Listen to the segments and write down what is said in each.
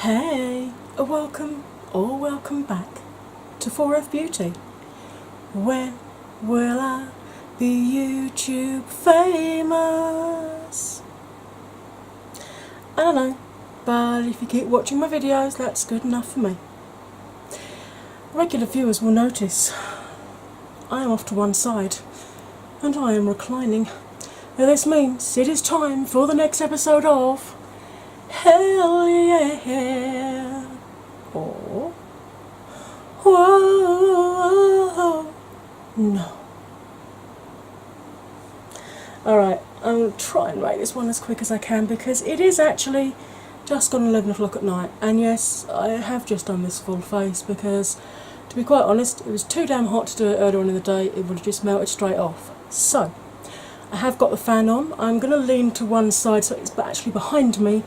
Hey, welcome or welcome back to 4F Beauty. When will I be YouTube famous? I don't know, but if you keep watching my videos, that's good enough for me. Regular viewers will notice I am off to one side and I am reclining. Now this means it is time for the next episode of Hell Yeah, or Whoa, no. Alright, I'm going to try and make this one as quick as I can because it is actually just gone 11 o'clock at night, and yes, I have just done this full face because, to be quite honest, it was too damn hot to do it earlier on in the day. It would have just melted straight off. So I have got the fan on. I'm going to lean to one side so it's actually behind me,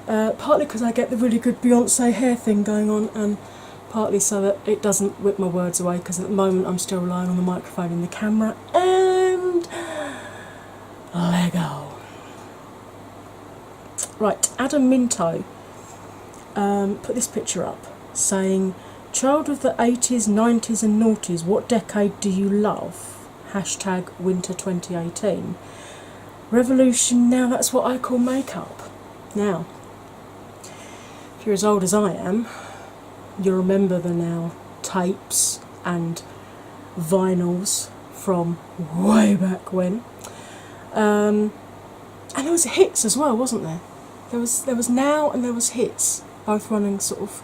partly because I get the really good Beyonce hair thing going on, and partly so that it doesn't whip my words away, because at the moment I'm still relying on the microphone and the camera, and Lego. Right, Adam Minto put this picture up saying, "Child of the 80s, 90s and noughties, what decade do you love? Hashtag winter 2018. Revolution, now that's what I call makeup." Now, if you're as old as I am, you'll remember the now tapes and vinyls from way back when. And there was hits as well, wasn't there? There was now and there was hits, both running sort of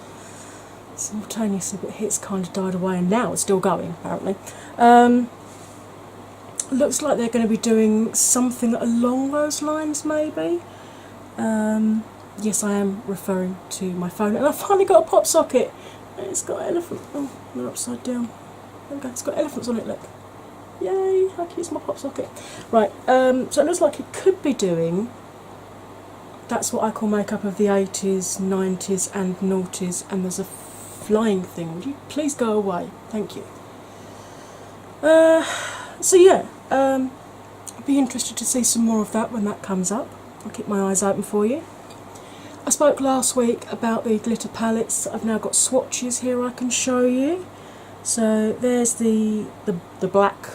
simultaneously, but hits kind of died away and now it's still going, apparently. Looks like they're going to be doing something along those lines, maybe. Yes, I am referring to my phone, and I finally got a pop socket. It's got elephant. Oh, they're upside down. There we go. It's got elephants on it. Look, yay! I can use my pop socket. Right. So it looks like it could be doing. That's what I call makeup of the 80s, 90s, and noughties. And there's a flying thing. Would you please go away? Thank you. So yeah, I'd be interested to see some more of that when that comes up. I'll keep my eyes open for you. I spoke last week about the glitter palettes. I've now got swatches here I can show you. So there's the black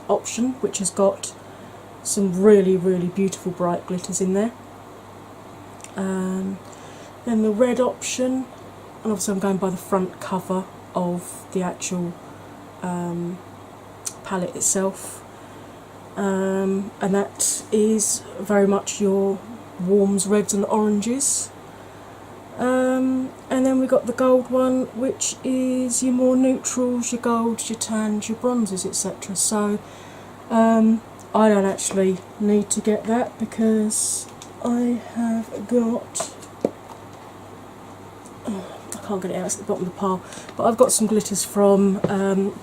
option, which has got some really, really beautiful bright glitters in there. Then the red option, and obviously I'm going by the front cover of the actual palette itself. And that is very much your warms, reds and oranges. And then we got the gold one, which is your more neutrals, your golds, your tans, your bronzes, etc. So I don't actually need to get that because I have got, I can't get it out, it's at the bottom of the pile, but I've got some glitters from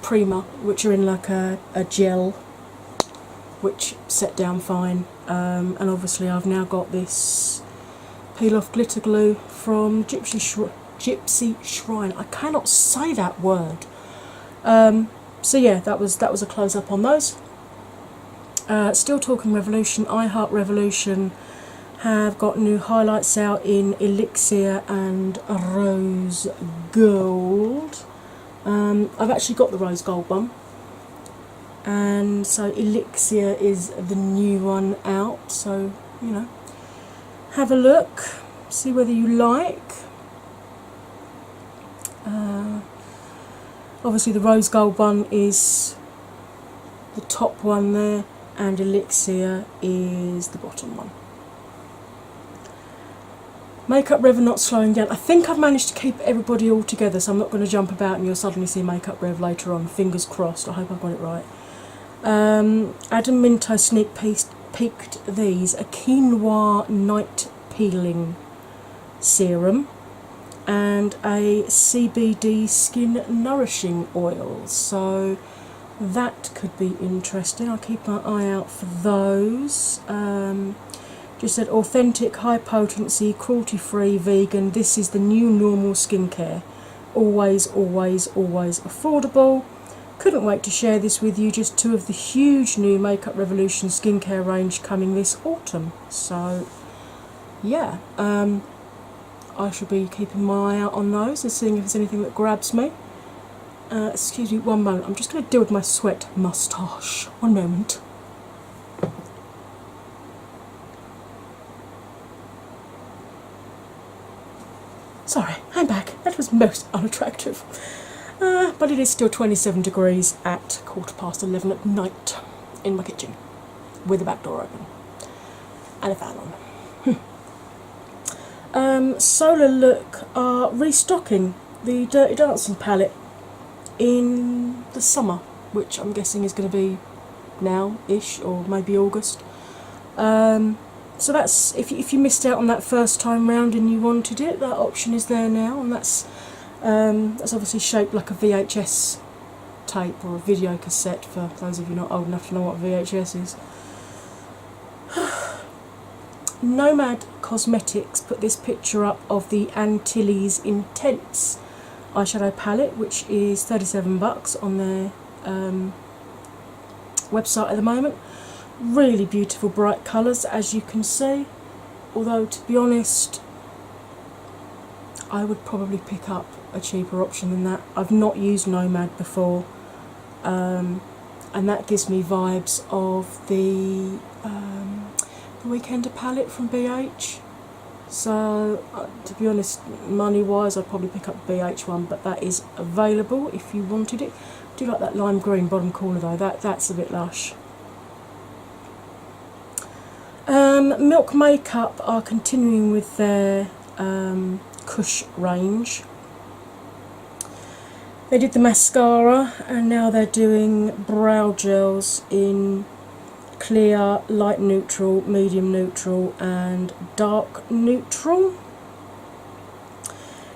Prima, which are in like a gel, which set down fine, and obviously I've now got this peel off glitter glue from Gypsy Shrine. I cannot say that word. So yeah, that was a close up on those. Still talking Revolution, I Heart Revolution have got new highlights out in Elixir and Rose Gold. I've actually got the Rose Gold one, and so Elixir is the new one out, so you know, have a look, see whether you like. Obviously the Rose Gold one is the top one there, and Elixir is the bottom one. Makeup Rev not slowing down. I think I've managed to keep everybody all together, so I'm not going to jump about and you'll suddenly see Makeup Rev later on. Fingers crossed, I hope I've got it right. Adam Minto sneak peeked these. A quinoa night peeling serum and a CBD skin nourishing oil. So that could be interesting. I'll keep my eye out for those. Just said authentic, high potency, cruelty free, vegan. This is the new normal skincare. Always, always, always affordable. Couldn't wait to share this with you. Just two of the huge new Makeup Revolution skincare range coming this autumn. So yeah, I shall be keeping my eye out on those and seeing if there's anything that grabs me. Excuse me one moment, I'm just going to deal with my sweat moustache. One moment. Sorry, I'm back. That was most unattractive. But it is still 27 degrees at 11:15 at night in my kitchen with the back door open and a fan on. Solar Look are restocking the Dirty Dancing palette in the summer, which I'm guessing is going to be now-ish or maybe August. So that's if you missed out on that first time round and you wanted it, that option is there now, and that's obviously shaped like a VHS tape or a video cassette for those of you not old enough to know what VHS is. Nomad Cosmetics put this picture up of the Antilles Intense eyeshadow palette, which is $37 on their website at the moment. Really beautiful bright colours, as you can see, although to be honest I would probably pick up a cheaper option than that. I've not used Nomad before, and that gives me vibes of the Weekender palette from BH. So to be honest, money wise I'd probably pick up the BH one, but that is available if you wanted it. I do like that lime green bottom corner though, that's a bit lush. Milk Makeup are continuing with their Kush range. They did the mascara and now they're doing brow gels in clear, light neutral, medium neutral and dark neutral.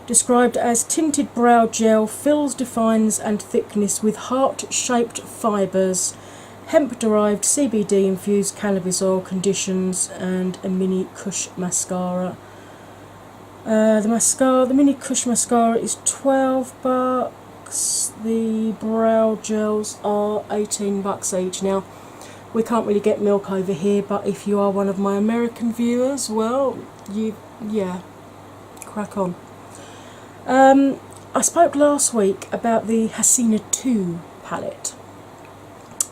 Described as tinted brow gel, fills, defines and thickness with heart-shaped fibres, hemp-derived CBD-infused cannabis oil, conditions and a mini Kush mascara. The mini Kush mascara is $12. The brow gels are $18 each. Now, we can't really get milk over here, but if you are one of my American viewers, well, crack on. I spoke last week about the Hasina 2 palette,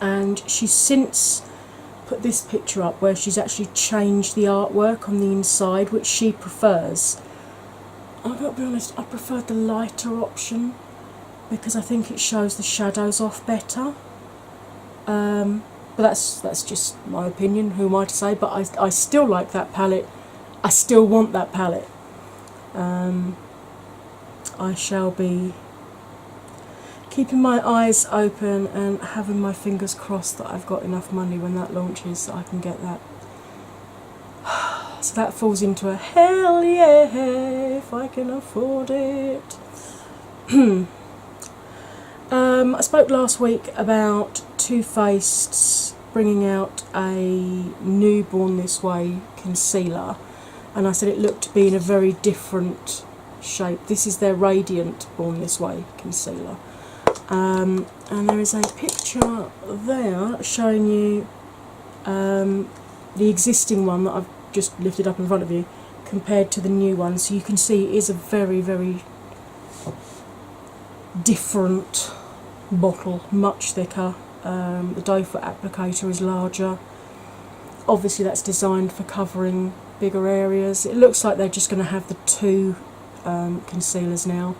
and she's since put this picture up where she's actually changed the artwork on the inside, which she prefers. I've got to be honest, I preferred the lighter option because I think it shows the shadows off better. But that's just my opinion, who am I to say, but I still like that palette. I still want that palette. I shall be keeping my eyes open and having my fingers crossed that I've got enough money when that launches that I can get that. So that falls into a hell yeah if I can afford it. I spoke last week about Too Faced's bringing out a new Born This Way concealer, and I said it looked to be in a very different shape. This is their Radiant Born This Way concealer. And there is a picture there showing you the existing one that I've just lifted up in front of you compared to the new one, so you can see it is a very, very different bottle, much thicker. The doe foot applicator is larger. Obviously that's designed for covering bigger areas. It looks like they're just going to have the two concealers now,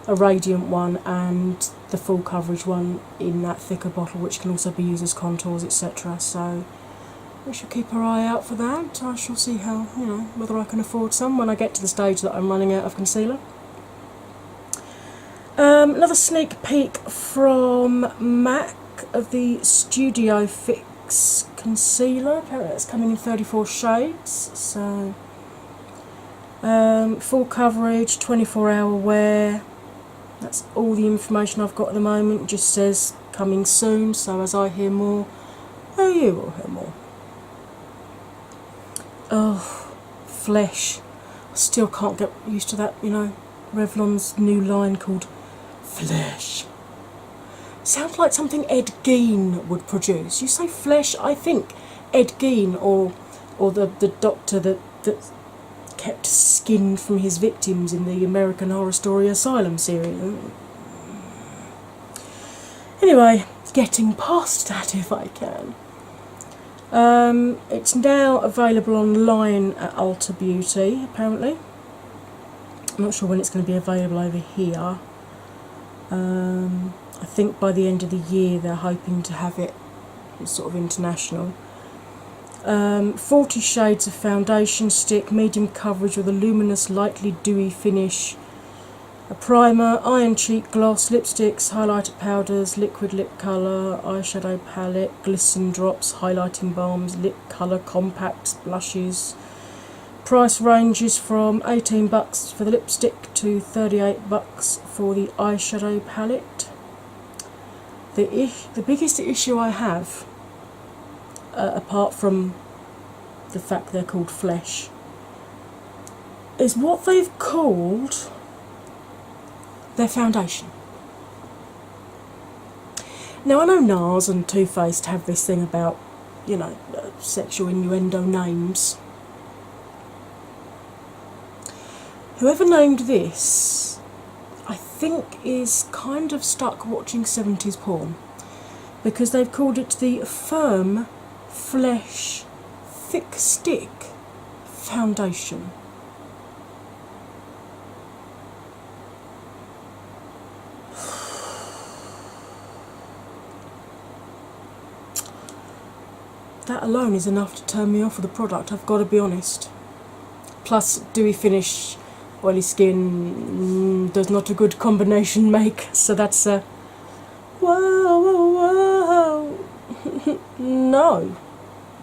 a radiant one and the full coverage one in that thicker bottle, which can also be used as contours, etc. So we shall keep our eye out for that. I shall see how, whether I can afford some when I get to the stage that I'm running out of concealer. Another sneak peek from MAC of the Studio Fix concealer. Apparently it's coming in 34 shades, so full coverage, 24-hour wear. That's all the information I've got at the moment. It just says coming soon, so as I hear more, you will hear more. Oh, Flesh. I still can't get used to that, Revlon's new line called Flesh. Sounds like something Ed Gein would produce. You say Flesh, I think Ed Gein or the doctor that kept skin from his victims in the American Horror Story Asylum series. Anyway, getting past that if I can. It's now available online at Ulta Beauty, apparently. I'm not sure when it's going to be available over here. I think by the end of the year they're hoping to have it sort of international. 40 shades of foundation stick, medium coverage with a luminous, lightly dewy finish. A primer, iron cheek gloss, lipsticks, highlighter powders, liquid lip colour, eyeshadow palette, glisten drops, highlighting balms, lip colour compacts, blushes. Price ranges from $18 for the lipstick to $38 for the eyeshadow palette. The biggest issue I have, apart from the fact they're called Flesh, is what they've called their foundation. Now I know NARS and Too Faced have this thing about, you know, sexual innuendo names. Whoever named this, I think, is kind of stuck watching 70s porn, because they've called it the Firm Flesh Thick Stick Foundation. That alone is enough to turn me off of the product, I've got to be honest. Plus, dewy finish, oily skin does not a good combination make, so that's a whoa. No.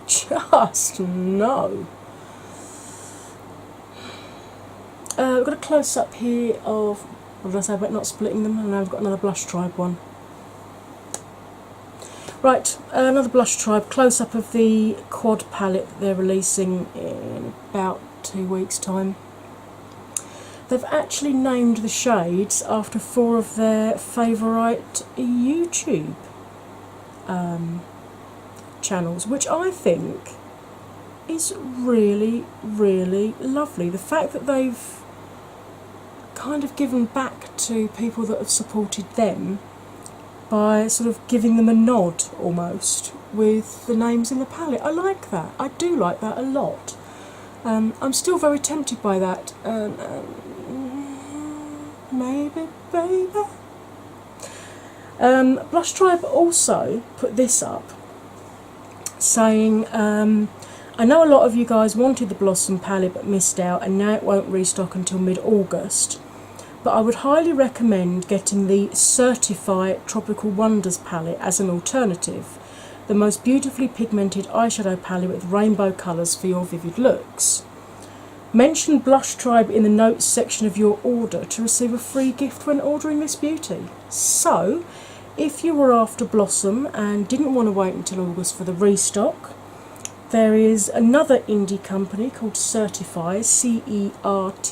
Just no. We've got a close up here of, what did I say about not splitting them? And now we've got another Blush Tribe one. Right, another Blush Tribe close up of the quad palette that they're releasing in about 2 weeks' time. They've actually named the shades after 4 of their favourite YouTube channels, which I think is really, really lovely. The fact that they've kind of given back to people that have supported them by sort of giving them a nod almost with the names in the palette. I like that. I do like that a lot. I'm still very tempted by that. Maybe, baby. Blush Tribe also put this up saying, I know a lot of you guys wanted the Blossom palette but missed out, and now it won't restock until mid-August. But I would highly recommend getting the Certify Tropical Wonders palette as an alternative. The most beautifully pigmented eyeshadow palette with rainbow colours for your vivid looks. Mention Blush Tribe in the notes section of your order to receive a free gift when ordering this beauty. So, if you were after Blossom and didn't want to wait until August for the restock, there is another indie company called Certify, Certifeye.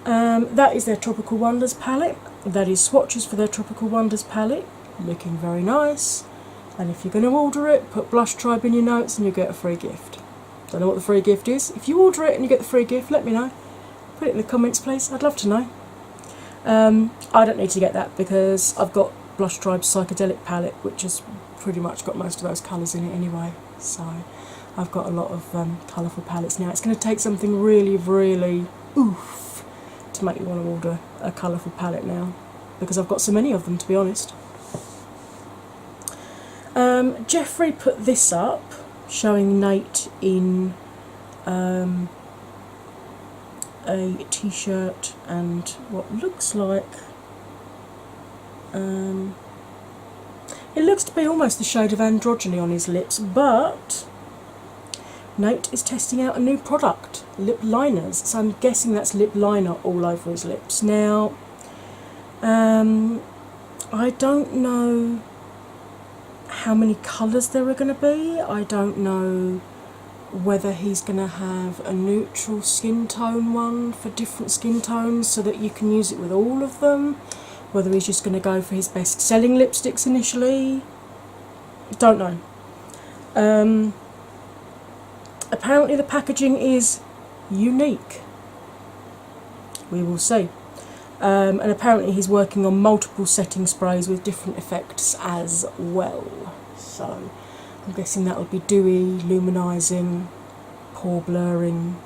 That is their Tropical Wonders palette. That is swatches for their Tropical Wonders palette, looking very nice. And if you're going to order it, put Blush Tribe in your notes and you'll get a free gift. Don't know what the free gift is. If you order it and you get the free gift, let me know. Put it in the comments, please. I'd love to know. I don't need to get that because I've got Blush Tribe's Psychedelic palette, which has pretty much got most of those colours in it anyway. So I've got a lot of colourful palettes now. It's going to take something really, really oof to make me want to order a colourful palette now, because I've got so many of them, to be honest. Jeffrey put this up, showing Nate in a t-shirt and what looks like, it looks to be almost the shade of androgyny on his lips, but Nate is testing out a new product, lip liners, so I'm guessing that's lip liner all over his lips. Now, I don't know how many colours there are going to be. I don't know whether he's going to have a neutral skin tone one for different skin tones so that you can use it with all of them, whether he's just going to go for his best selling lipsticks initially. Don't know. apparently the packaging is unique. We will see. And apparently he's working on multiple setting sprays with different effects as well. So I'm guessing that'll be dewy, luminising, pore blurring,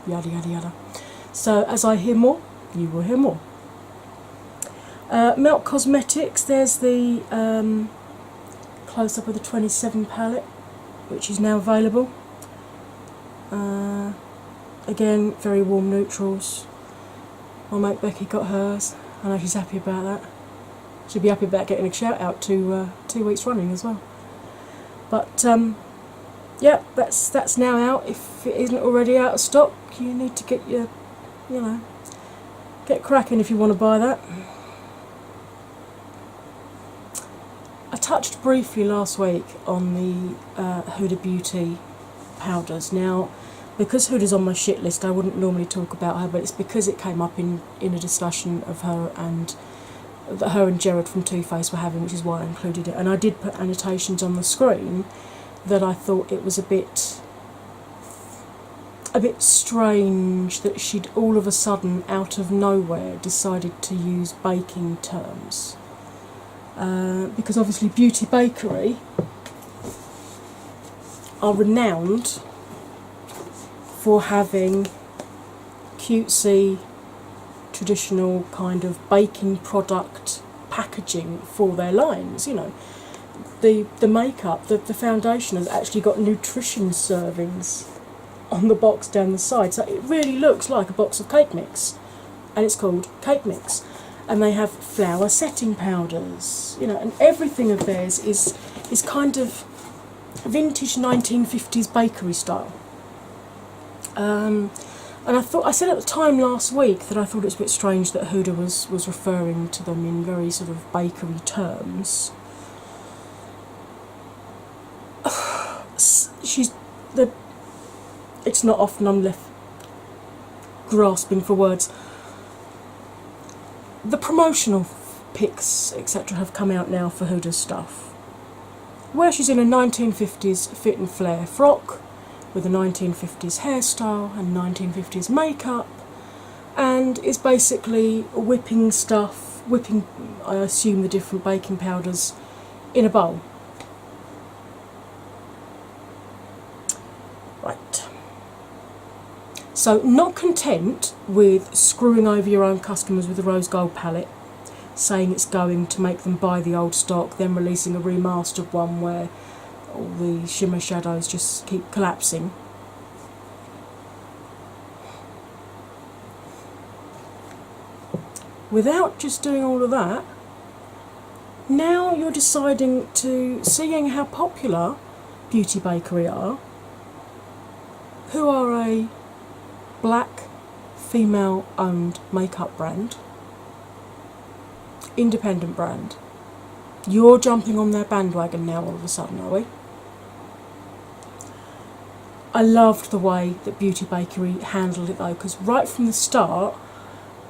yada yada yada. So as I hear more, you will hear more. Melt Cosmetics, there's the close-up of the 27 palette, which is now available. Again, very warm neutrals. My mate Becky got hers. I know she's happy about that. She'll be happy about getting a shout out to 2 weeks running as well. But yeah, that's now out. If it isn't already out of stock, you need to get your, get cracking if you want to buy that. I touched briefly last week on the Huda Beauty powders. Now, because Huda's on my shit list, I wouldn't normally talk about her, but it's because it came up in a discussion of her and that her and Jared from Too Faced were having, which is why I included it. And I did put annotations on the screen that I thought it was a bit strange that she'd all of a sudden, out of nowhere, decided to use baking terms. Because obviously Beauty Bakerie are renowned for having cutesy, traditional kind of baking product packaging for their lines. The makeup, the foundation has actually got nutrition servings on the box down the side, so it really looks like a box of cake mix, and it's called Cake Mix. And they have flour setting powders, and everything of theirs is kind of vintage 1950s bakery style. And I said at the time last week that I thought it was a bit strange that Huda was referring to them in very sort of bakery terms. It's not often I'm left grasping for words. The promotional pics, etc., have come out now for Huda's stuff, where she's in a 1950s fit and flare frock with a 1950s hairstyle and 1950s makeup, and is basically whipping, I assume, the different baking powders in a bowl. Right. So, not content with screwing over your own customers with the rose gold palette, saying it's going to make them buy the old stock, then releasing a remastered one where all the shimmer shadows just keep collapsing. Without just doing all of that, now you're deciding to, seeing how popular Beauty Bakerie are, who are a black female owned makeup brand, independent brand. You're jumping on their bandwagon now all of a sudden, are we? I loved the way that Beauty Bakerie handled it though, because right from the start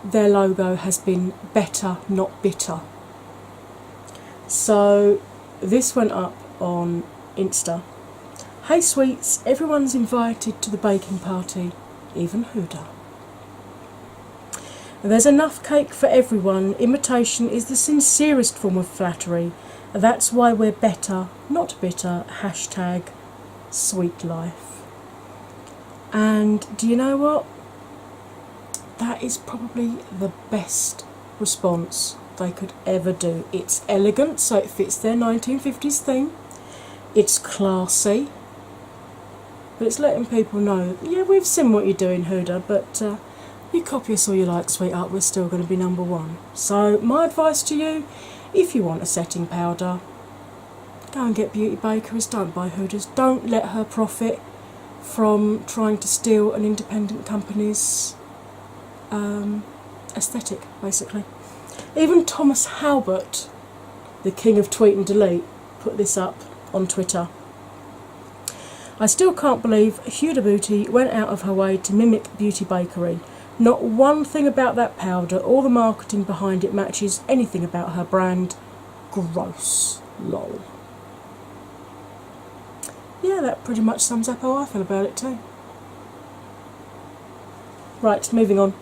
their logo has been better, not bitter. So this went up on Insta. Hey sweets, everyone's invited to the baking party, even Huda. There's enough cake for everyone. Imitation is the sincerest form of flattery. That's why we're better, not bitter. Hashtag sweet life. And do you know what? That is probably the best response they could ever do. It's elegant, so it fits their 1950s theme. It's classy. But it's letting people know, yeah, we've seen what you're doing, Huda, but you copy us all you like, sweetheart, we're still going to be number one. So my advice to you, if you want a setting powder, go and get Beauty Bakeries, don't buy Huda's. Don't let her profit from trying to steal an independent company's aesthetic, basically. Even Thomas Halbert, the king of tweet and delete, put this up on Twitter. I still can't believe Huda Beauty went out of her way to mimic Beauty Bakerie. Not one thing about that powder or the marketing behind it matches anything about her brand. Gross. Lol. yeah, that pretty much sums up how I feel about it too. Right, moving on.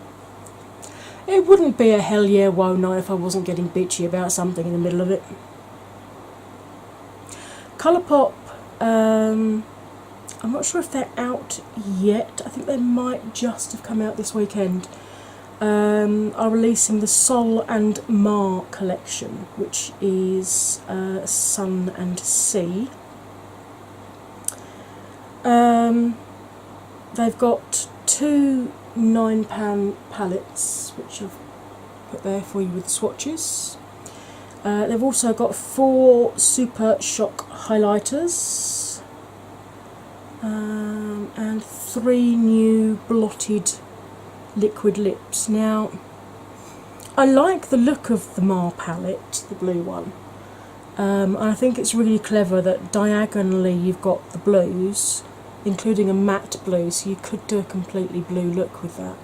It wouldn't be a hell yeah woe night if I wasn't getting bitchy about something in the middle of it. Colourpop, I'm not sure if they're out yet. I think they might just have come out this weekend. Are releasing the Sol and Mar collection, which is Sun and Sea. They've got two £9 palettes, which I've put there for you with the swatches. They've also got 4 Super Shock highlighters and 3 new blotted liquid lips. Now, I like the look of the Mar palette, the blue one, and I think it's really clever that diagonally you've got the blues, including a matte blue, so you could do a completely blue look with that.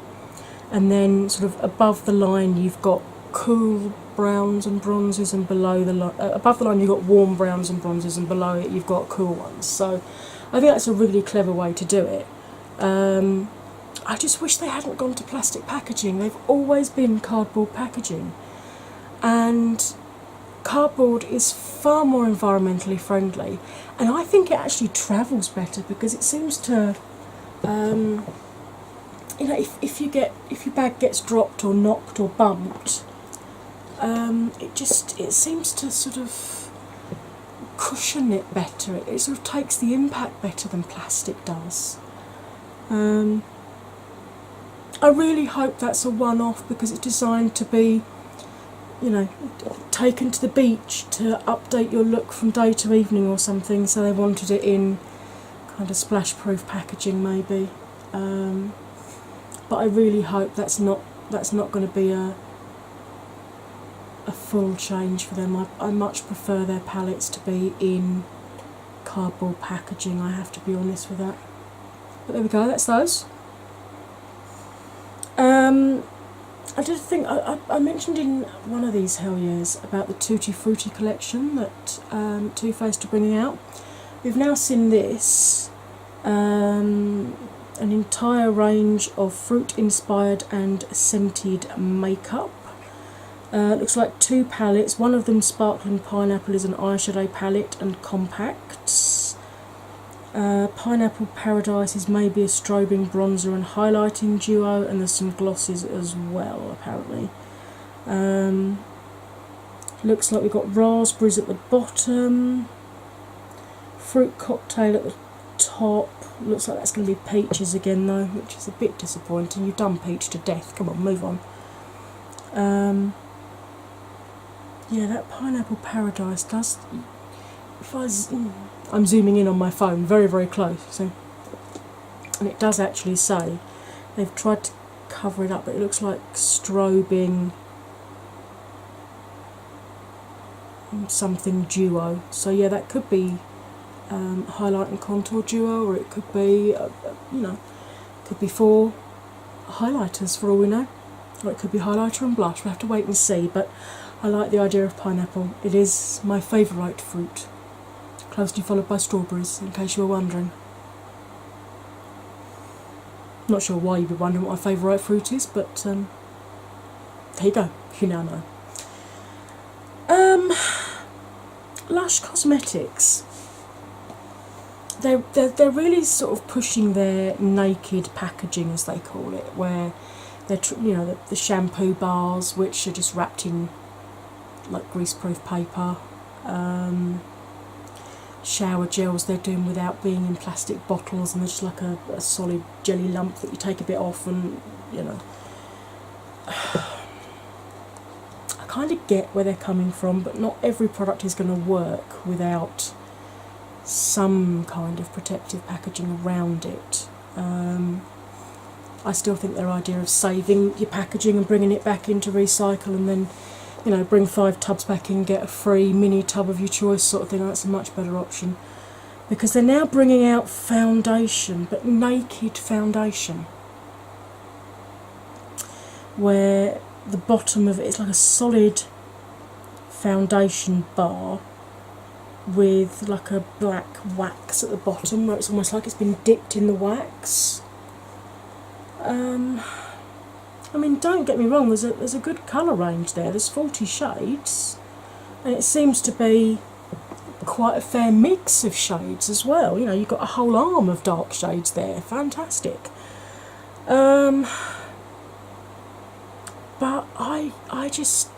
And then sort of above the line you've got cool browns and bronzes, and below the line, above the line you've got warm browns and bronzes, and below it you've got cool ones. So I think that's a really clever way to do it. I just wish they hadn't gone to plastic packaging. They've always been cardboard packaging, and cardboard is far more environmentally friendly, and I think it actually travels better because it seems to, you know, if your bag gets dropped or knocked or bumped, it seems to sort of cushion it better. It sort of takes the impact better than plastic does. I really hope that's a one-off, because it's designed to be, you know, taken to the beach to update your look from day to evening or something, so they wanted it in kind of splash-proof packaging maybe. But I really hope that's not going to be a full change for them. I much prefer their palettes to be in cardboard packaging, I have to be honest with that. But there we go, that's those. I did think I mentioned in one of these Hell Yeahs about the Tutti Frutti collection that Too Faced are bringing out. We've now seen this, an entire range of fruit-inspired and scented makeup. Looks like 2 palettes. One of them, Sparkling Pineapple, is an eyeshadow palette and compacts. Pineapple Paradise is maybe a strobing bronzer and highlighting duo, and there's some glosses as well apparently. Looks like we've got raspberries at the bottom, fruit cocktail at the top. Looks like that's going to be peaches again though, which is a bit disappointing. You've done peach to death, come on, move on. Yeah, that Pineapple Paradise does, I'm zooming in on my phone very, very close, so, and it does actually say, they've tried to cover it up, but it looks like strobing something duo. So yeah, that could be highlight and contour duo, or it could be, could be 4 highlighters for all we know, or it could be highlighter and blush. We'll have to wait and see, but I like the idea of pineapple. It is my favourite fruit, closely followed by strawberries, in case you were wondering. Not sure why you'd be wondering what my favourite fruit is, but there you go, you now know. Lush Cosmetics. They're really sort of pushing their naked packaging, as they call it, where they're the shampoo bars, which are just wrapped in like greaseproof paper. Shower gels they're doing without being in plastic bottles, and they're just like a solid jelly lump that you take a bit off, and I kind of get where they're coming from, but not every product is going to work without some kind of protective packaging around it. I still think their idea of saving your packaging and bringing it back into recycle, and then bring 5 tubs back in, get a free mini tub of your choice sort of thing, that's a much better option. Because they're now bringing out foundation, but naked foundation, where the bottom of it is like a solid foundation bar, with like a black wax at the bottom where it's almost like it's been dipped in the wax. I mean, don't get me wrong, there's a good colour range there. There's 40 shades, and it seems to be quite a fair mix of shades as well. You know, you've got a whole arm of dark shades there. Fantastic. But I just,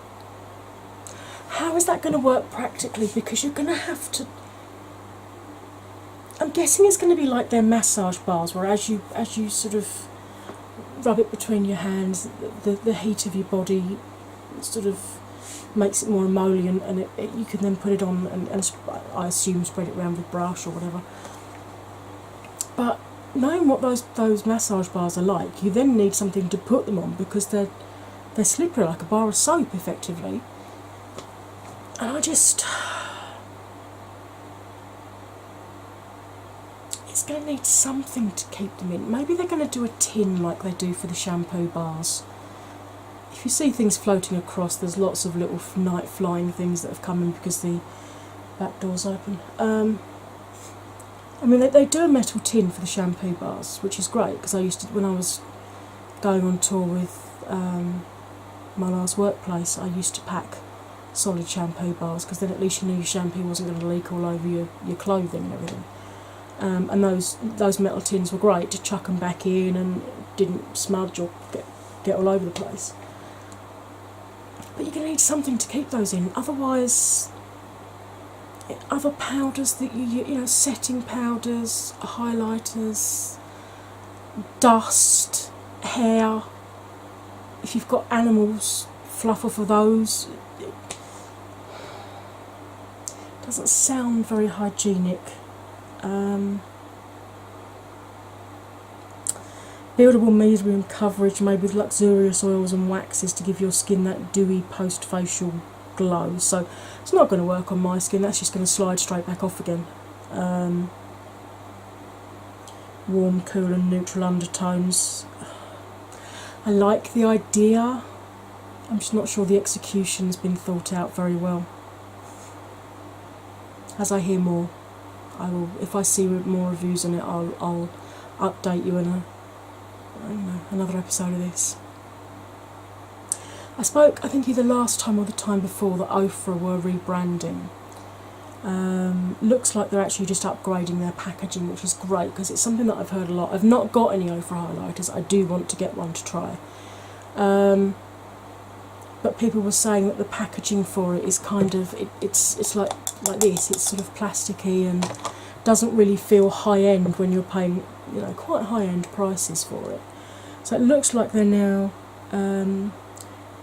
how is that going to work practically? Because you're going to have to. I'm guessing it's going to be like their massage bars, where as you sort of rub it between your hands, the heat of your body sort of makes it more emollient, and you can then put it on and I assume spread it around with a brush or whatever. But knowing what those massage bars are like, you then need something to put them on, because they're slippery like a bar of soap effectively. And it's going to need something to keep them in. Maybe they're going to do a tin like they do for the shampoo bars. If you see things floating across, there's lots of little night flying things that have come in because the back door's open. I mean, they do a metal tin for the shampoo bars, which is great, because I used to, when I was going on tour with my last workplace, I used to pack solid shampoo bars, because then at least you knew your shampoo wasn't going to leak all over your clothing and everything. And those metal tins were great to chuck them back in and didn't smudge or get all over the place. But you're going to need something to keep those in, otherwise other powders that you know, setting powders, highlighters, dust, hair, if you've got animals, fluffer for those. It doesn't sound very hygienic. Buildable medium coverage made with luxurious oils and waxes to give your skin that dewy post-facial glow. So it's not going to work on my skin, that's just going to slide straight back off again. Warm, cool and neutral undertones. I like the idea, I'm just not sure the execution's been thought out very well. As I hear more, I will, if I see more reviews on it, I'll update you in another episode of this. I spoke, I think either last time or the time before, that Ofra were rebranding. Looks like they're actually just upgrading their packaging, which is great, because it's something that I've heard a lot. I've not got any Ofra highlighters, I do want to get one to try. But people were saying that the packaging for it is kind of, it's like this, it's sort of plasticky and doesn't really feel high-end when you're paying, you know, quite high-end prices for it. So it looks like they're now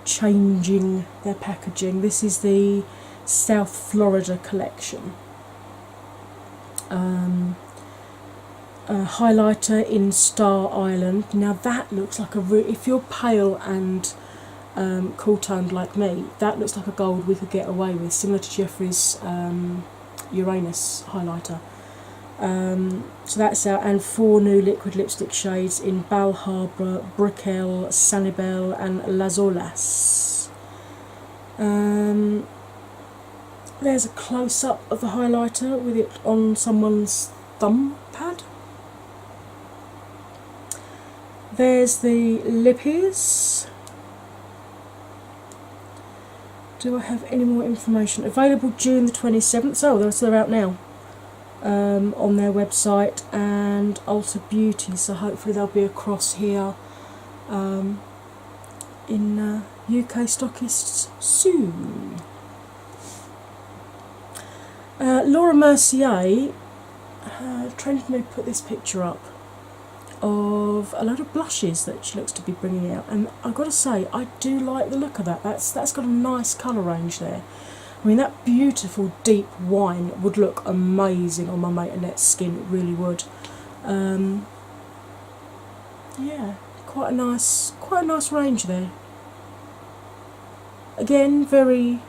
changing their packaging. This is the South Florida collection. Highlighter in Star Island. Now that looks like if you're pale and cool toned like me, that looks like a gold we could get away with, similar to Jeffrey's Uranus highlighter. So that's out, and 4 new liquid lipstick shades in Bal Harbour, Brickell, Sanibel and Las Olas. There's a close-up of the highlighter with it on someone's thumb pad. There's the lippies. Do I have any more information? Available June the 27th. Oh, they're out now. On their website and Ulta Beauty, so hopefully they'll be across here in UK stockists soon. Laura Mercier trended me to put this picture up of a load of blushes that she looks to be bringing out, and I've got to say I do like the look of that. That's got a nice colour range there. I mean, that beautiful deep wine would look amazing on my mate Annette's skin, it really would. Yeah, quite a nice range there. Again, very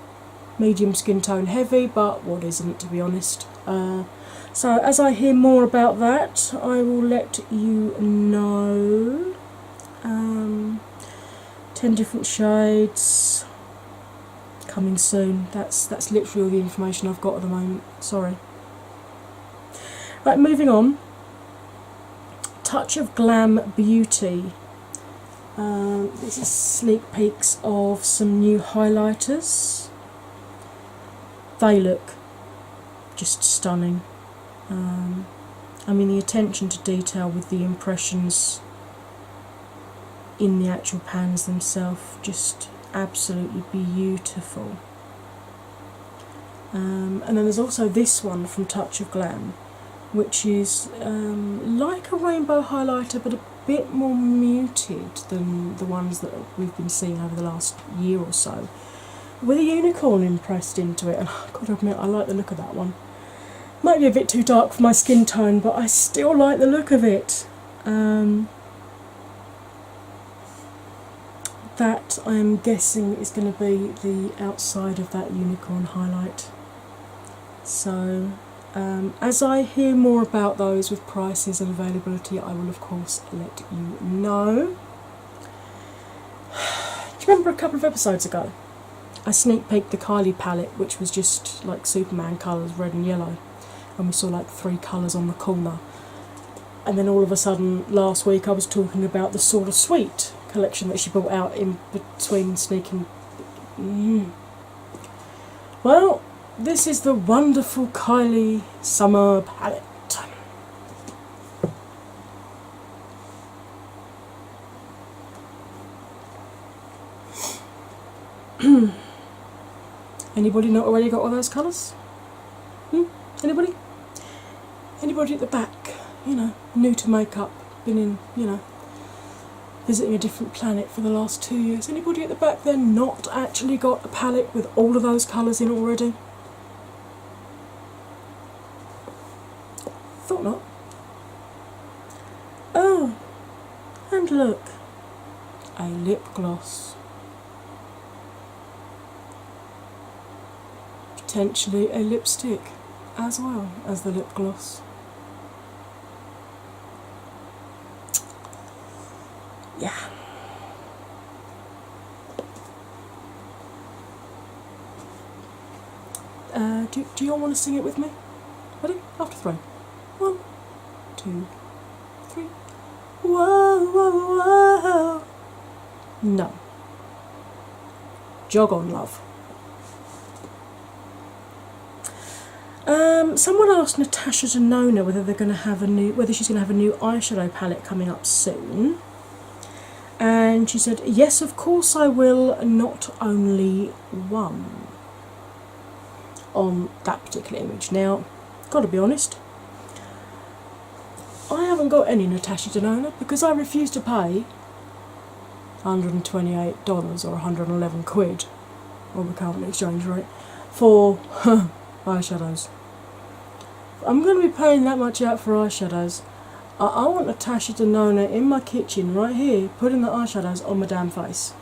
medium skin tone heavy, but what isn't, to be honest. So as I hear more about that, I will let you know. 10 different shades. coming soon. That's literally all the information I've got at the moment. Sorry. Right, moving on. Touch of Glam Beauty. These are sneak peeks of some new highlighters. They look just stunning. I mean, the attention to detail with the impressions in the actual pans themselves, just absolutely beautiful. And then there's also this one from Touch of Glam, which is like a rainbow highlighter but a bit more muted than the ones that we've been seeing over the last year or so, with a unicorn impressed into it. And I've got to admit, I like the look of that one. Might be a bit too dark for my skin tone, but I still like the look of it. That, I am guessing, is going to be the outside of that unicorn highlight. So, as I hear more about those with prices and availability, I will of course let you know. Do you remember a couple of episodes ago I sneak peeked the Kylie palette, which was just like Superman colours, red and yellow, and we saw like 3 colours on the corner? And then all of a sudden last week I was talking about the Sort of Sweet collection that she brought out in between sneaking. Well, this is the wonderful Kylie Summer palette. Anybody not already got all those colours? Anybody? Anybody at the back, you know, new to makeup, been in, you know, visiting a different planet for the last 2 years. Anybody at the back there not actually got a palette with all of those colours in already? Thought not. Oh, and look, a lip gloss. Potentially a lipstick as well as the lip gloss. Yeah. Do you all want to sing it with me? Ready? After 3. 1, 2, 3. Whoa, whoa, whoa. No. Jog on, love. Someone asked Natasha Denona whether she's going to have a new eyeshadow palette coming up soon. And she said, yes, of course I will, not only one, on that particular image. Now, gotta be honest, I haven't got any Natasha Denona because I refuse to pay $128 or 111 quid on the current exchange rate for eyeshadows. I'm going to be paying that much out for eyeshadows. I want Natasha Denona in my kitchen right here, putting the eyeshadows on my damn face.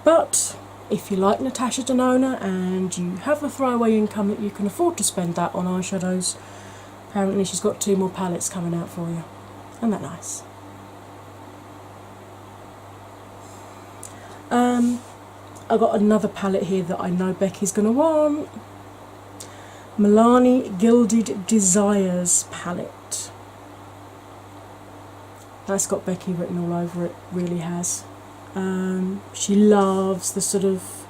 But if you like Natasha Denona and you have a throwaway income that you can afford to spend that on eyeshadows, apparently she's got 2 more palettes coming out for you. Isn't that nice? I've got another palette here that I know Becky's going to want. Milani Gilded Desires palette. That's got Becky written all over it, really has. She loves the sort of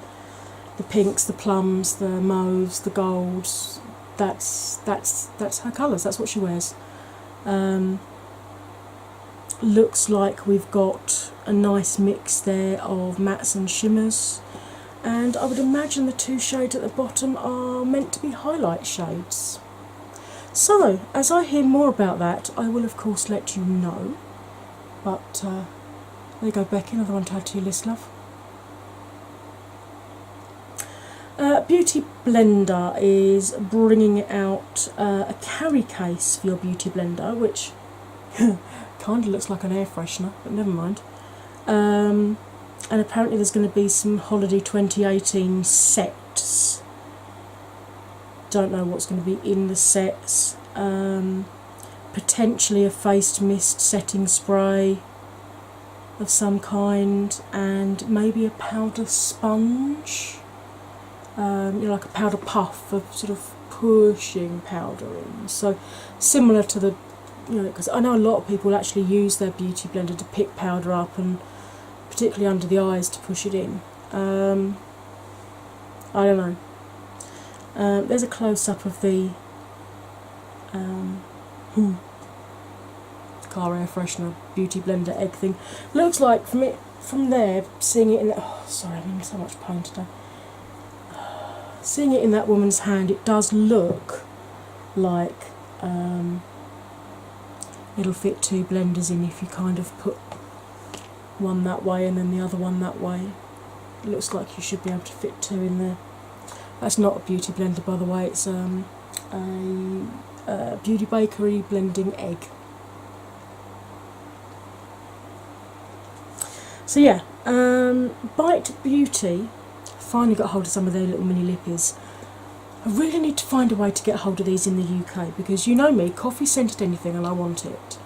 the pinks, the plums, the mauves, the golds. That's her colours, that's what she wears. Looks like we've got a nice mix there of mattes and shimmers, and I would imagine the 2 shades at the bottom are meant to be highlight shades. So, as I hear more about that, I will of course let you know. But there you go, Becky, another one to add to your list, love. Beauty Blender is bringing out a carry case for your Beauty Blender, which kind of looks like an air freshener, but never mind. And apparently there's going to be some Holiday 2018 sets. Don't know what's going to be in the sets. Potentially a faced mist setting spray. of some kind, and maybe a powder sponge, like a powder puff for sort of pushing powder in. So similar to the, because I know a lot of people actually use their beauty blender to pick powder up, and particularly under the eyes to push it in. I don't know. There's a close-up of the car air freshener beauty blender egg thing. Looks like from there, seeing it in sorry, I'm in so much pain today. Seeing it in that woman's hand, it does look like it'll fit 2 blenders in if you kind of put one that way and then the other one that way. It looks like you should be able to fit 2 in there. That's not a beauty blender, by the way, it's a Beauty Bakerie blending egg. So yeah, Bite Beauty, finally got hold of some of their little mini lippies. I really need to find a way to get hold of these in the UK, because you know me, coffee scented anything and I want it.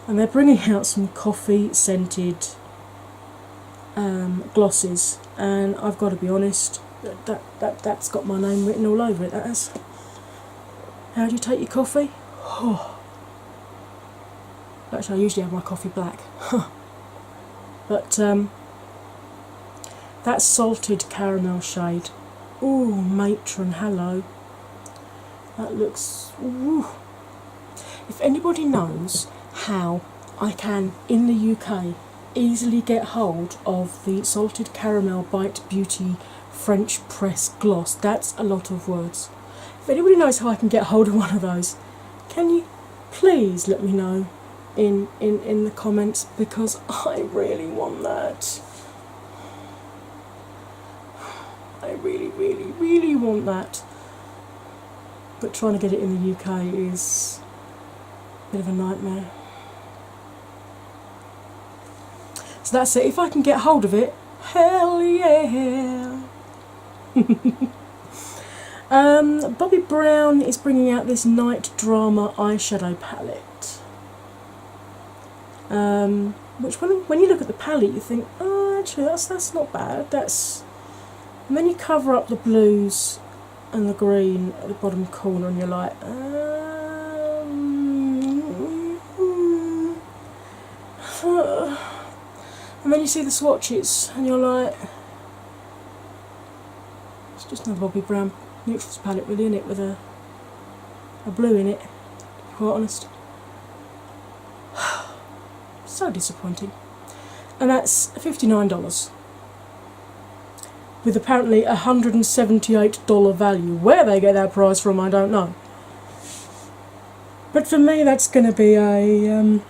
And they're bringing out some coffee scented glosses, and I've got to be honest, that's got my name written all over it. That has. How do you take your coffee? Oh. Actually, I usually have my coffee black. But that salted caramel shade. Ooh, matron, hello. That looks. Ooh. If anybody knows how I can, in the UK, easily get hold of the salted caramel Bite Beauty French press gloss, that's a lot of words. If anybody knows how I can get hold of one of those, can you please let me know in the comments, because I really want that. I really, really, really want that. But trying to get it in the UK is a bit of a nightmare. So that's it. If I can get hold of it, hell yeah! Bobbi Brown is bringing out this Night Drama eyeshadow palette. Which when you look at the palette you think, oh, actually that's not bad. And then you cover up the blues and the green at the bottom corner and you're like, and then you see the swatches and you're like, it's just another Bobbi Brown Neutrals palette really, in it, with a blue in it, to be quite honest. So disappointing. And that's $59. With apparently a $178 value. Where they get that price from, I don't know. But for me, that's going to be a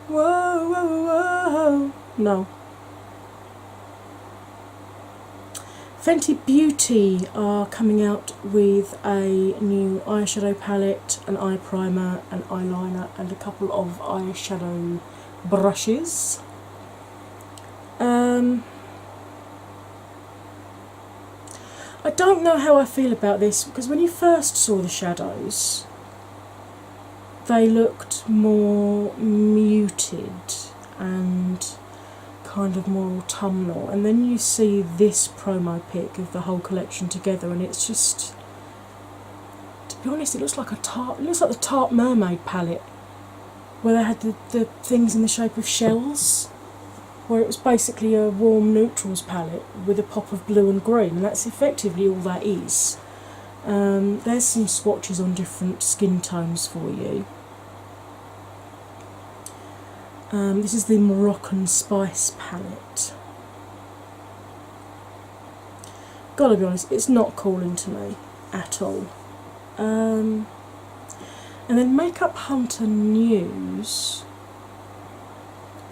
whoa, whoa, whoa. No. Fenty Beauty are coming out with a new eyeshadow palette, an eye primer, an eyeliner, and a couple of eyeshadow brushes. I don't know how I feel about this, because when you first saw the shadows, they looked more muted and kind of more autumnal, and then you see this promo pic of the whole collection together, and it's just, to be honest, it looks like the Tarte Mermaid palette, where they had the things in the shape of shells, where it was basically a warm neutrals palette with a pop of blue and green, and that's effectively all that is. There's some swatches on different skin tones for you. This is the Moroccan Spice palette. Gotta be honest, it's not calling to me at all. And then Makeup Hunter News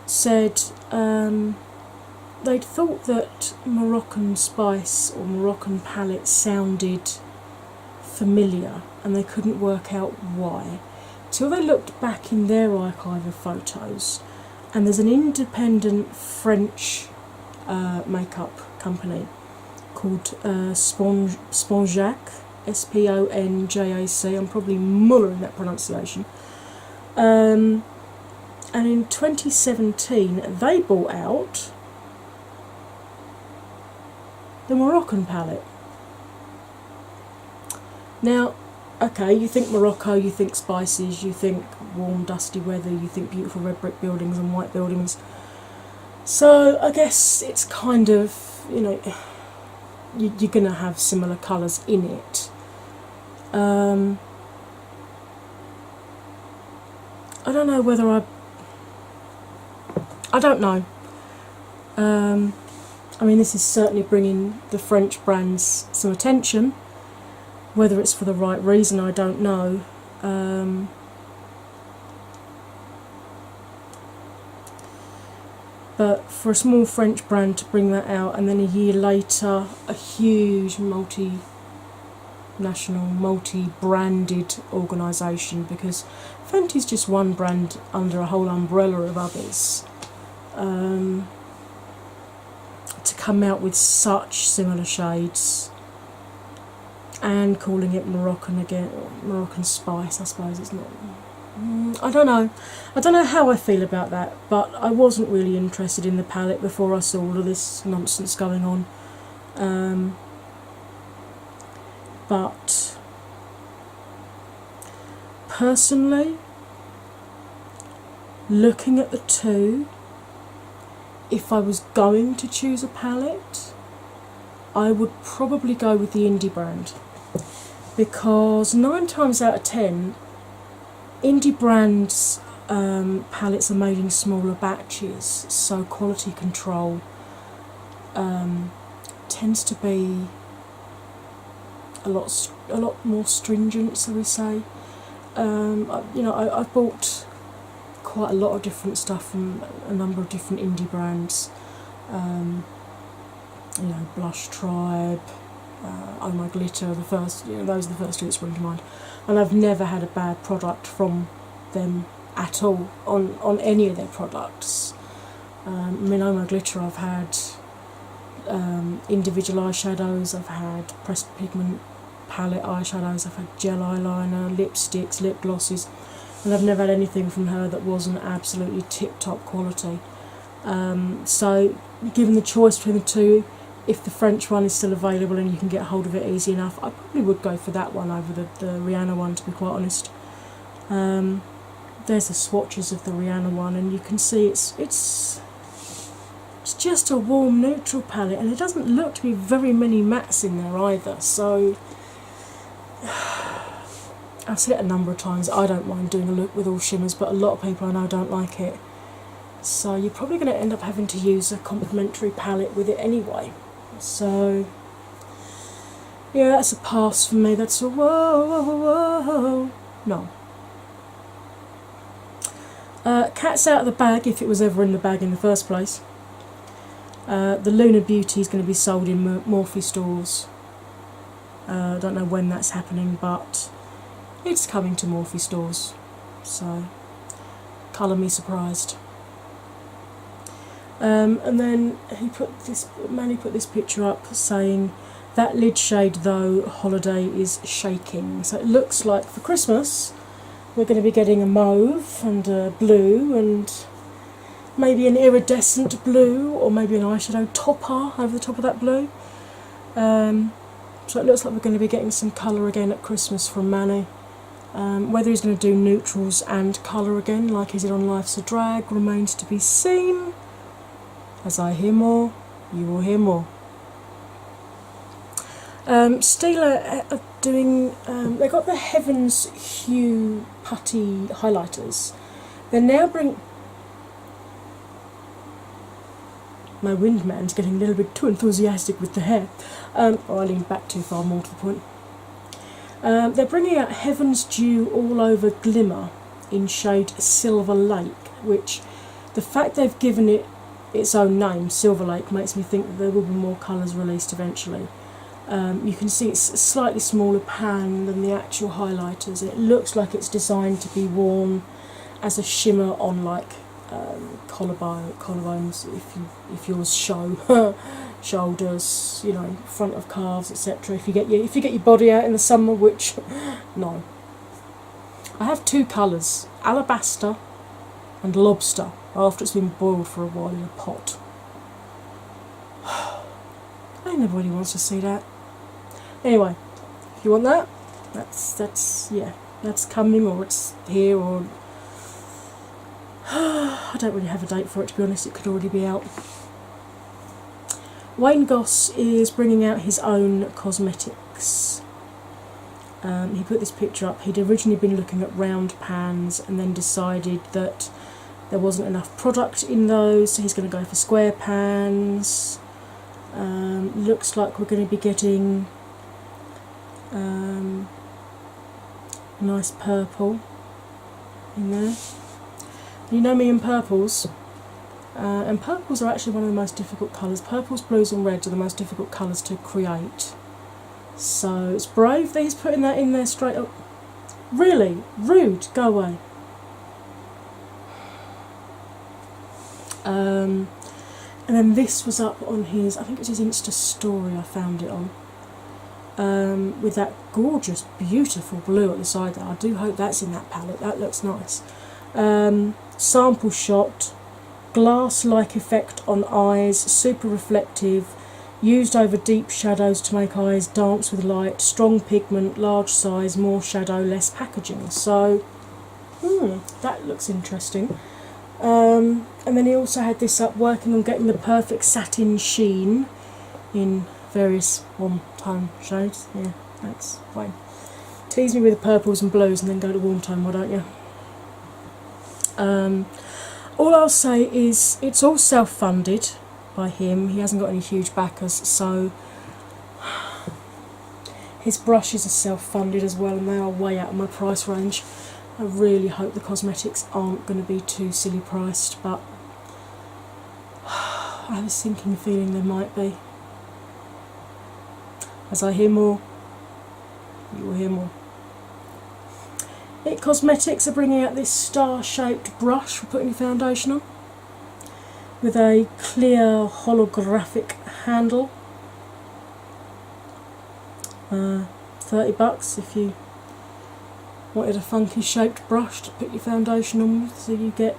said they'd thought that Moroccan Spice or Moroccan palette sounded familiar, and they couldn't work out why. Till they looked back in their archive of photos, and there's an independent French makeup company called Sponjac, Sponjac. I'm probably mullering that pronunciation. And And in 2017 they brought out the Moroccan palette. Now, okay, you think Morocco, you think spices, you think warm dusty weather, you think beautiful red brick buildings and white buildings. So I guess it's kind of, you know, you're going to have similar colours in it. I don't know whether I don't know. I mean, this is certainly bringing the French brands some attention. Whether it's for the right reason, I don't know. But for a small French brand to bring that out, and then a year later, a huge multi-national, multi-branded organisation, because Fenty's just one brand under a whole umbrella of others, to come out with such similar shades and calling it Moroccan again, Moroccan spice, I suppose it's not. I don't know how I feel about that, but I wasn't really interested in the palette before I saw all of this nonsense going on. But personally, looking at the two, if I was going to choose a palette, I would probably go with the indie brand, because 9 times out of 10 indie brands palettes are made in smaller batches, so quality control tends to be a lot more stringent, so we say. I've bought quite a lot of different stuff from a number of different indie brands. Blush Tribe, Oh My Glitter, those are the first two that spring to mind. And I've never had a bad product from them at all on any of their products. Oh My Glitter, I've had individual eyeshadows, I've had pressed pigment palette eyeshadows, I've had gel eyeliner, lipsticks, lip glosses, and I've never had anything from her that wasn't absolutely tip-top quality. So given the choice between the two, if the French one is still available and you can get hold of it easy enough, I probably would go for that one over the Rihanna one, to be quite honest. There's the swatches of the Rihanna one, and you can see it's just a warm neutral palette, and there doesn't look to be very many mattes in there either, so I've said it a number of times, I don't mind doing a look with all shimmers, but a lot of people I know don't like it, so you're probably going to end up having to use a complementary palette with it anyway. So yeah, that's a pass for me. That's a whoa. No. Cat's out of the bag, if it was ever in the bag in the first place. The Lunar Beauty is going to be sold in Morphe stores. I don't know when that's happening, but it's coming to Morphe stores, so colour me surprised. And then Manny put this picture up saying, that lid shade though, Holiday is shaking. So it looks like for Christmas we're going to be getting a mauve and a blue and maybe an iridescent blue, or maybe an eyeshadow topper over the top of that blue. So it looks like we're going to be getting some colour again at Christmas from Manny. Whether he's going to do neutrals and colour again like he did on Life's a Drag remains to be seen. As I hear more, you will hear more. Stila are doing, they got the Heavens Hue putty highlighters. They're now my windman's getting a little bit too enthusiastic with the hair. Or I leaned back too far, more to the point. They're bringing out Heaven's Dew All Over Glimmer in shade Silver Lake, which the fact they've given it its own name, Silver Lake, makes me think that there will be more colours released eventually. You can see it's a slightly smaller pan than the actual highlighters. It looks like it's designed to be worn as a shimmer on like collarbones, if yours show, shoulders, front of calves, etc. If you get your body out in the summer, which no. I have two colours, Alabaster and lobster after it's been boiled for a while in a pot. Nobody wants to see that. Anyway, if you want that, that's coming, or it's here, or I don't really have a date for it, to be honest. It could already be out. Wayne Goss is bringing out his own cosmetics. He put this picture up. He'd originally been looking at round pans and then decided that there wasn't enough product in those, so he's going to go for square pans. Looks like we're going to be getting nice purple in there. You know me and purples. And purples are actually one of the most difficult colours. Purples, blues and reds are the most difficult colours to create. So it's brave that he's putting that in there straight up. Really? Rude. Go away. And then this was up on his, I think it was his Insta story I found it on. With that gorgeous, beautiful blue at the side there. I do hope that's in that palette. That looks nice. Sample shot. Glass-like effect on eyes, super reflective, used over deep shadows to make eyes dance with light, strong pigment, large size, more shadow, less packaging. So, that looks interesting. And then he also had this up, working on getting the perfect satin sheen in various warm tone shades. Yeah, that's fine. Tease me with the purples and blues and then go to warm tone, why don't you? All I'll say is it's all self-funded by him. He hasn't got any huge backers, so his brushes are self-funded as well, and they are way out of my price range. I really hope the cosmetics aren't going to be too silly priced, but I have a sinking feeling they might be. As I hear more, you will hear more. It Cosmetics are bringing out this star-shaped brush for putting your foundation on, with a clear holographic handle. $30 if you wanted a funky shaped brush to put your foundation on with, so you get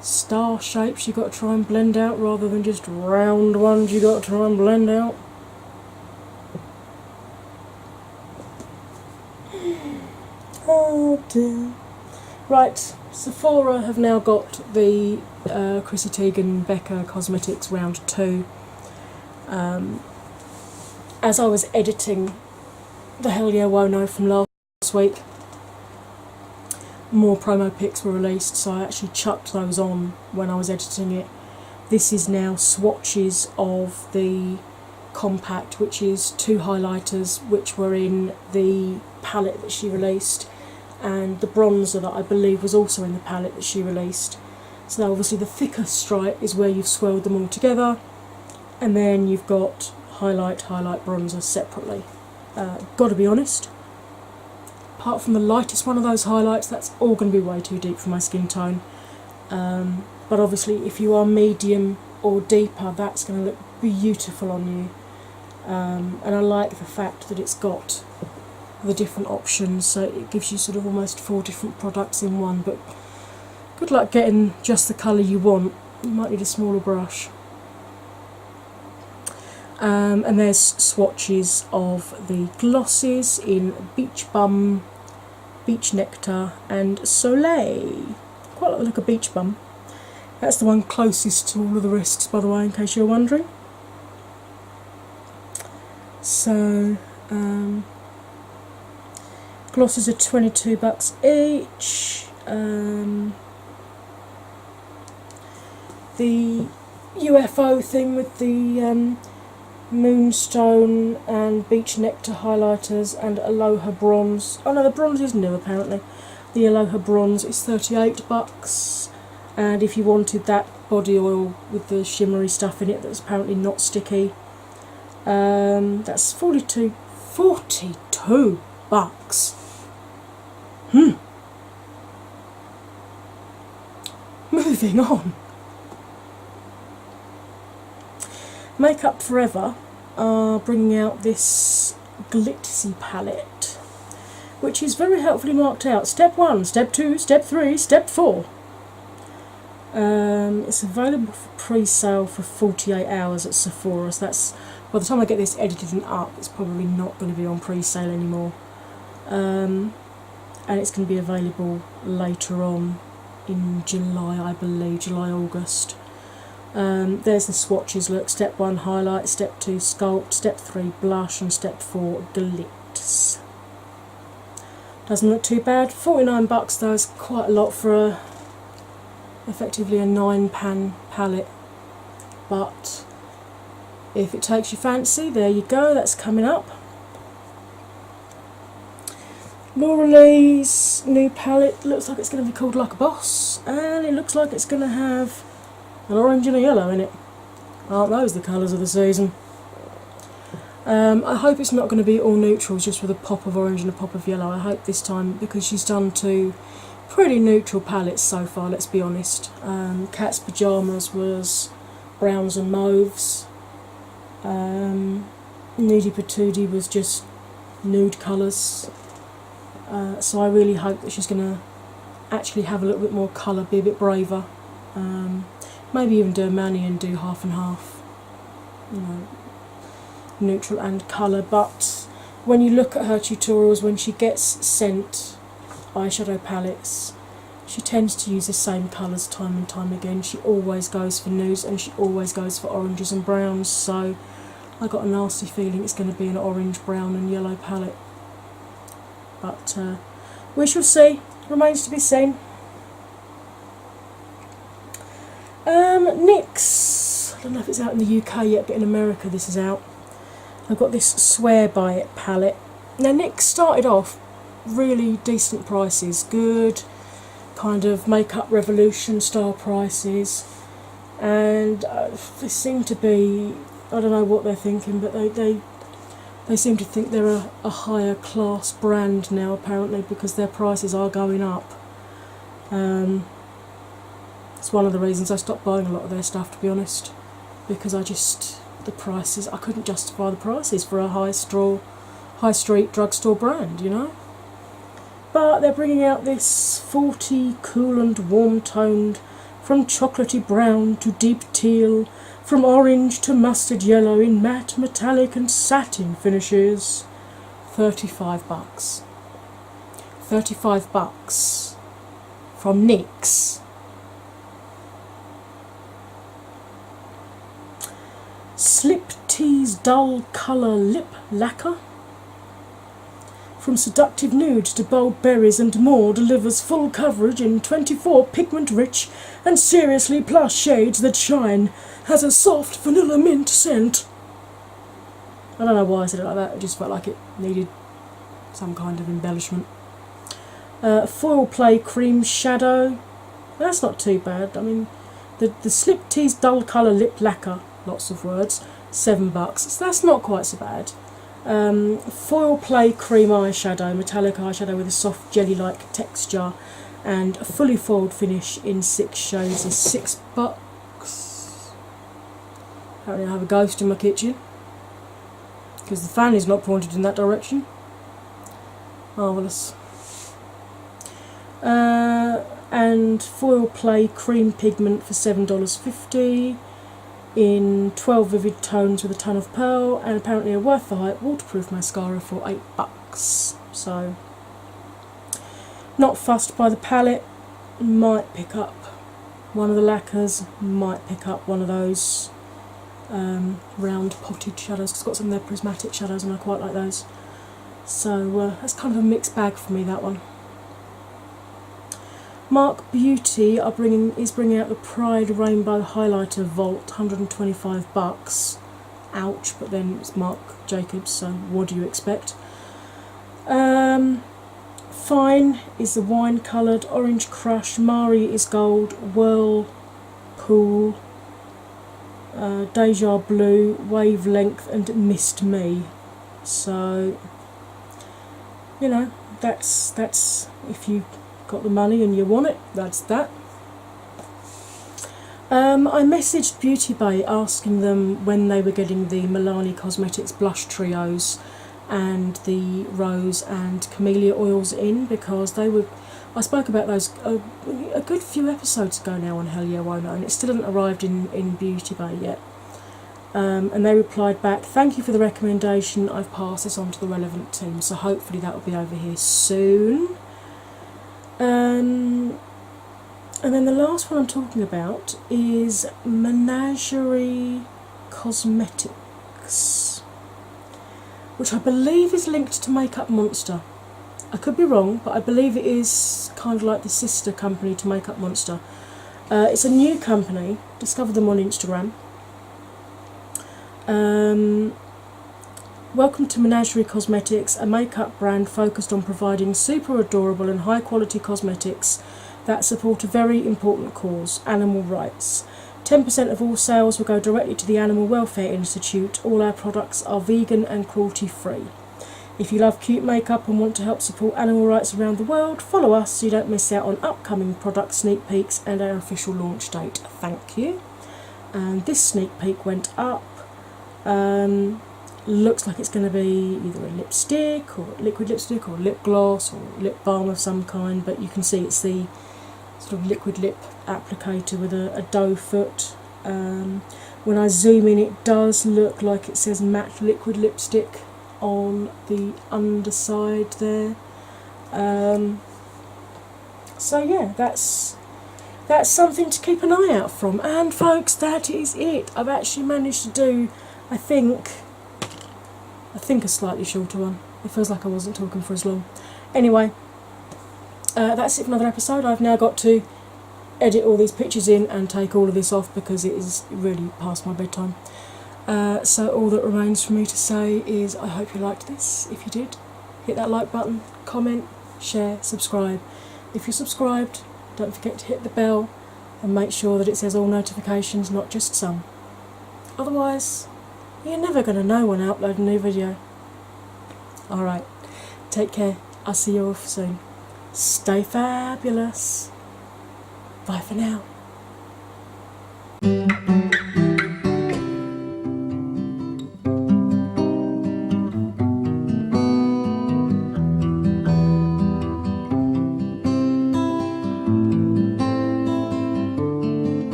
star shapes you've got to try and blend out rather than just round ones you've got to try and blend out. Oh dear. Right, Sephora have now got the Chrissy Teigen Becca Cosmetics round 2. As I was editing the Hell Yeah Wono from last week, more promo pics were released, so I actually chucked those on when I was editing it. This is now swatches of the compact, which is 2 highlighters which were in the palette that she released, and the bronzer that I believe was also in the palette that she released. So obviously the thicker stripe is where you've swirled them all together, and then you've got highlight, bronzer separately. Gotta be honest, apart from the lightest one of those highlights, that's all going to be way too deep for my skin tone. But obviously if you are medium or deeper, that's going to look beautiful on you. And I like the fact that it's got the different options, so it gives you sort of almost 4 different products in one, but good luck getting just the colour you want. You might need a smaller brush. And there's swatches of the glosses in Beach Bum, Beach Nectar and Soleil. Quite like the look of Beach Bum. That's the one closest to all of the rest, by the way, in case you're wondering. So, glosses are $22 each. The UFO thing with the Moonstone and Beach Nectar highlighters and Aloha Bronze. Oh no, the bronze is new apparently. The Aloha Bronze is $38, and if you wanted that body oil with the shimmery stuff in it that's apparently not sticky, that's $42. Moving on. Makeup Forever are bringing out this glitzy palette, which is very helpfully marked out. Step 1, Step 2, Step 3, Step 4. It's available for pre-sale for 48 hours at Sephora. So that's, by the time I get this edited and up, it's probably not going to be on pre-sale anymore. And it's going to be available later on in July, I believe, July, August. There's the swatches. Look, step 1 highlight, step 2 sculpt, step 3 blush, and step 4 glitters. Doesn't look too bad. $49 though is quite a lot for effectively a 9-pan palette, but if it takes your fancy, there you go, that's coming up. Laura Lee's new palette looks like it's going to be called Like a Boss, and it looks like it's going to have an orange and a yellow in it. Aren't those the colours of the season? I hope it's not going to be all neutrals, just with a pop of orange and a pop of yellow. I hope this time, because she's done 2 pretty neutral palettes so far, let's be honest. Cat's Pyjamas was browns and mauves. Nudie Patootie was just nude colours. So I really hope that she's going to actually have a little bit more colour, be a bit braver. Maybe even do a mani and do half and half, you know, neutral and colour. But when you look at her tutorials, when she gets sent eyeshadow palettes, she tends to use the same colours time and time again. She always goes for nudes and she always goes for oranges and browns, so I got a nasty feeling it's going to be an orange, brown and yellow palette. But we shall see, remains to be seen. NYX, I don't know if it's out in the UK yet, but in America this is out. I've got this Swear By It palette. Now NYX started off really decent prices, good kind of Makeup Revolution style prices, and they seem to be, I don't know what they're thinking, but they seem to think they're a higher class brand now, apparently, because their prices are going up. It's one of the reasons I stopped buying a lot of their stuff, to be honest, because the prices, I couldn't justify the prices for a high street drugstore brand, you know. But they're bringing out this 40 cool and warm toned, from chocolatey brown to deep teal, from orange to mustard yellow in matte, metallic and satin finishes. $35. $35 from NYX. Slip Tease Dull Colour Lip Lacquer. From seductive nude to bold berries and more, delivers full coverage in 24 pigment-rich and seriously plush shades that shine. Has a soft vanilla mint scent. I don't know why I said it like that, it just felt like it needed some kind of embellishment. Foil Play Cream Shadow. That's not too bad. I mean, the Slip Tease Dull Colour Lip Lacquer, lots of words, $7. So that's not quite so bad. Foil Play Cream Eyeshadow, metallic eyeshadow with a soft jelly-like texture and a fully foiled finish in 6 shades is $6. Apparently I have a ghost in my kitchen because the fan is not pointed in that direction. Marvellous. And Foil Play Cream Pigment for $7.50 in 12 vivid tones with a ton of pearl, and apparently a Worth the Hype waterproof mascara for $8. So, not fussed by the palette. Might pick up one of the lacquers, might pick up one of those round potted shadows, because it's got some of their prismatic shadows and I quite like those. So that's kind of a mixed bag for me, that one. Mark Beauty is bringing out the Pride Rainbow Highlighter Vault, $125. Ouch, but then it's Marc Jacobs, so what do you expect? Fine is the wine coloured, Orange Crush, Mari is gold, Whirlpool, Deja Blue, Wavelength and Missed Me. So, you know, that's if you got the money and you want it, that's that. I messaged Beauty Bay asking them when they were getting the Milani Cosmetics blush trios and the rose and camellia oils in, because they were I spoke about those a good few episodes ago now on Hell Yeah Why Not, and it still hasn't arrived in Beauty Bay yet. And they replied back, "Thank you for the recommendation. I've passed this on to the relevant team, so hopefully that will be over here soon." And then the last one I'm talking about is Menagerie Cosmetics, which I believe is linked to Makeup Monster. I could be wrong, but I believe it is kind of like the sister company to Makeup Monster. It's a new company, discovered them on Instagram. Welcome to Menagerie Cosmetics, a makeup brand focused on providing super adorable and high quality cosmetics that support a very important cause, animal rights. 10% of all sales will go directly to the Animal Welfare Institute. All our products are vegan and cruelty free. If you love cute makeup and want to help support animal rights around the world, follow us so you don't miss out on upcoming product sneak peeks and our official launch date. Thank you. And this sneak peek went up. Looks like it's going to be either a lipstick or liquid lipstick or lip gloss or lip balm of some kind, but you can see it's the sort of liquid lip applicator with a doe foot. When I zoom in, it does look like it says matte liquid lipstick on the underside there. So yeah, that's something to keep an eye out from. And folks, that is it. I've actually managed to do, I think a slightly shorter one. It feels like I wasn't talking for as long. Anyway, that's it for another episode. I've now got to edit all these pictures in and take all of this off because it is really past my bedtime. So all that remains for me to say is I hope you liked this. If you did, hit that like button, comment, share, subscribe. If you're subscribed, don't forget to hit the bell and make sure that it says all notifications, not just some. Otherwise, you're never going to know when I upload a new video. Alright, take care. I'll see you all soon. Stay fabulous. Bye for now.